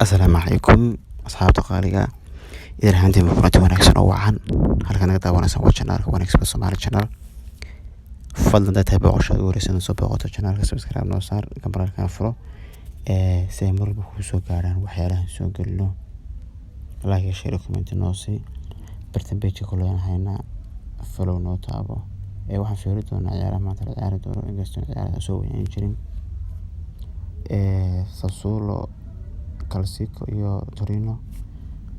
السلام عليكم أصحاب تقاليقة. إذا هانتي مفروض ونكسن أو عن هل كان نقدر ونكسن وشنال 1xbet Somali channel فضلا ده تابع عشان ورسنا صوب قطع channel سبسكرايب نوصار كمبرال كافرو سيمر بخصوص قارن وحياله سوق له لايك شير كومنت نوصي برتبيتي كلنا هنا فلو نوتابو waxaan fiiri doonaa ciyaaraha maanta la ciyaari doono inkastoo ciyaaraha soo weyn jirin Sassuolo Calcico iyo Torino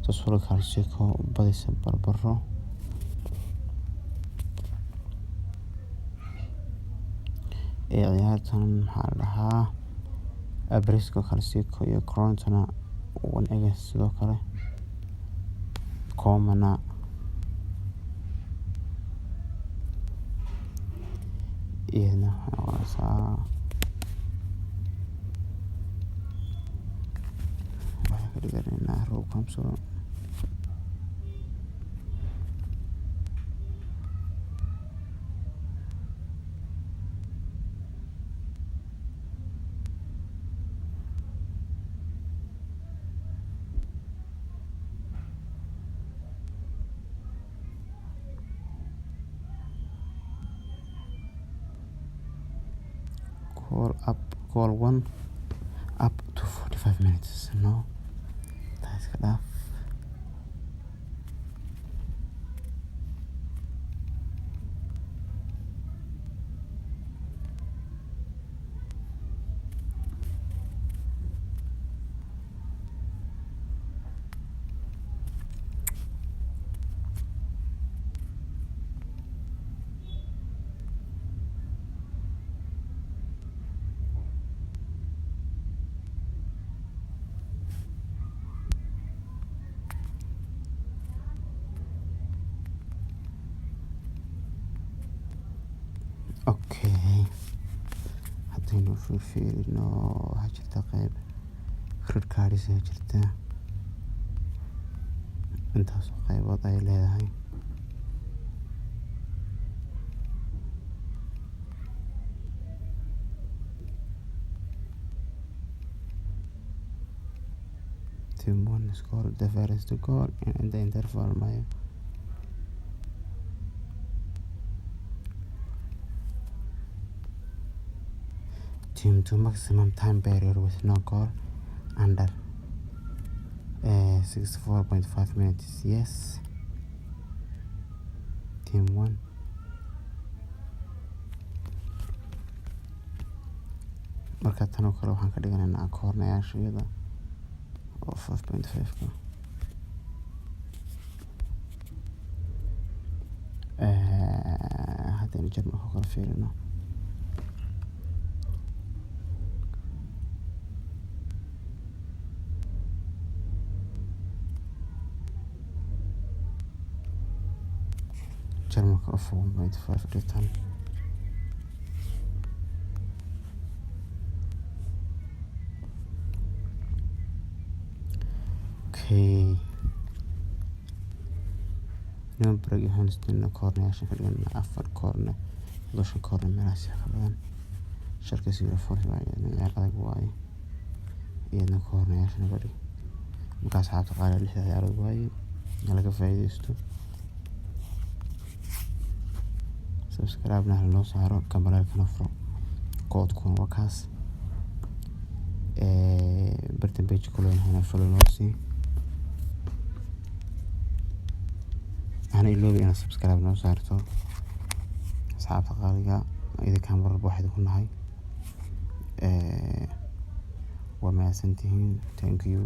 Sassuolo Calcico badisa barbaro ciyaartan maxaa la dhahaa Bresco Calcico iyo Crotona 1x sidoo kale Comana iyana waxaa كدقرنا روب خمسة call 1 up to 45 minutes no that's enough. Okay haddaynu fiirino waxaa jirta qayb red cards jirta intaas oo qaybood ay leedahay team 1 scored the first goal in the interval my team 2 maximum time barrier with no goal under 64.5 minutes. Yes, team 1 marka tan oo kale waxaan ka dhiganaynaa koornayaashayada oo 5.5 haddaynu jarmalka kala fiirino jarmalka of 1.5 return okay number waxaan isticmaalnaa koornayaasha ka dhigana 4 koorne 2 koorne meelahaas ka badan sharka sida force ciyaar adag waaye iyadana koornayaasha naga dhig markaas xaabta qaar 6 ciyaar adag waaye laga faa'iideysto subscribe na loo saaro kambalka furo code ku wakaas bartan page ku leeyahay follow noosi ana iloobi ina subscribe noo saarto asxaabta qaaliga idin kambar waxaad ku nahay waa mahadsantihiin thank you.